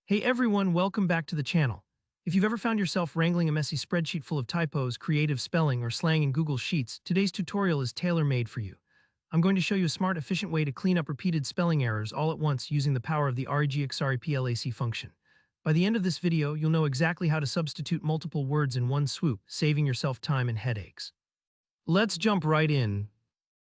Hey everyone, welcome back to the channel. If you've ever found yourself wrangling a messy spreadsheet full of typos, creative spelling, or slang in Google Sheets, today's tutorial is tailor-made for you. I'm going to show you a smart, efficient way to clean up repeated spelling errors all at once using the power of the Regexreplace function. By the end of this video, you'll know exactly how to substitute multiple words in one swoop, saving yourself time and headaches. Let's jump right in.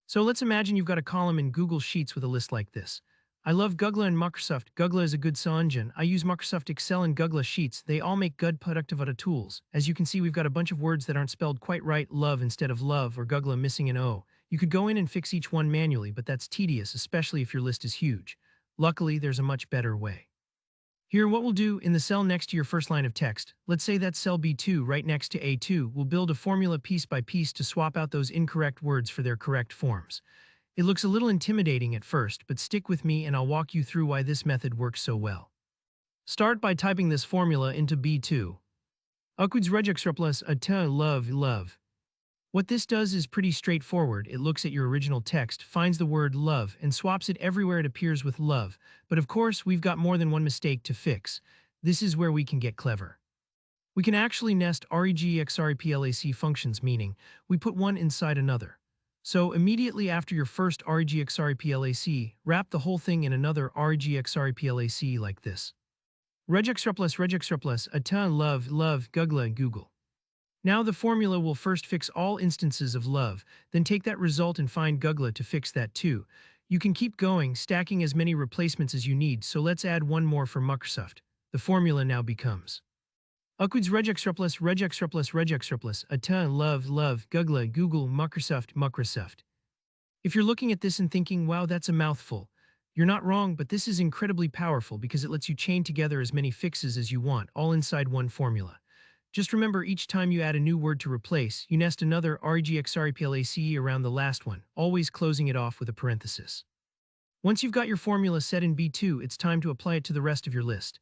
So let's imagine you've got a column in Google Sheets with a list like this. I love Google and Microsoft. Google is a good search engine. I use Microsoft Excel and Google Sheets. They all make good productive tools. As you can see, we've got a bunch of words that aren't spelled quite right, love instead of love, or Google missing an O. You could go in and fix each one manually, but that's tedious, especially if your list is huge. Luckily, there's a much better way. Here, what we'll do, in the cell next to your first line of text, let's say that's cell B2 right next to A2, we'll build a formula piece by piece to swap out those incorrect words for their correct forms. It looks a little intimidating at first, but stick with me and I'll walk you through why this method works so well. Start by typing this formula into B2. Regexreplace love. What this does is pretty straightforward. It looks at your original text, finds the word love, and swaps it everywhere it appears with love. But of course, we've got more than one mistake to fix. This is where we can get clever. We can actually nest regexreplace functions, meaning we put one inside another. So immediately after your first regexreplace, wrap the whole thing in another regexreplace like this. Regexreplace, love, Google. Now the formula will first fix all instances of love, then take that result and find Google to fix that too. You can keep going, stacking as many replacements as you need, so let's add one more for Microsoft. The formula now becomes Regexreplace, love, Google, Microsoft. If you're looking at this and thinking, wow, that's a mouthful, you're not wrong, but this is incredibly powerful because it lets you chain together as many fixes as you want, all inside one formula. Just remember, each time you add a new word to replace, you nest another regexreplace around the last one, always closing it off with a parenthesis. Once you've got your formula set in B2, it's time to apply it to the rest of your list.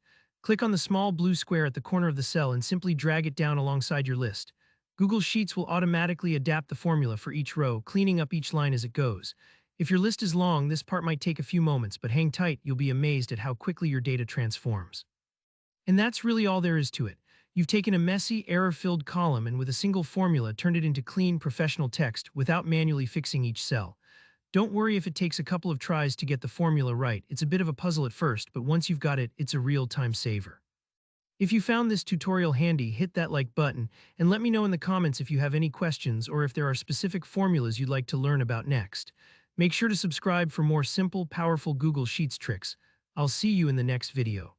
Click on the small blue square at the corner of the cell and simply drag it down alongside your list. Google Sheets will automatically adapt the formula for each row, cleaning up each line as it goes. If your list is long, this part might take a few moments, but hang tight, you'll be amazed at how quickly your data transforms. And that's really all there is to it. You've taken a messy, error-filled column and with a single formula turned it into clean, professional text without manually fixing each cell. Don't worry if it takes a couple of tries to get the formula right. It's a bit of a puzzle at first, but once you've got it, it's a real time saver. If you found this tutorial handy, hit that like button and let me know in the comments if you have any questions or if there are specific formulas you'd like to learn about next. Make sure to subscribe for more simple, powerful Google Sheets tricks. I'll see you in the next video.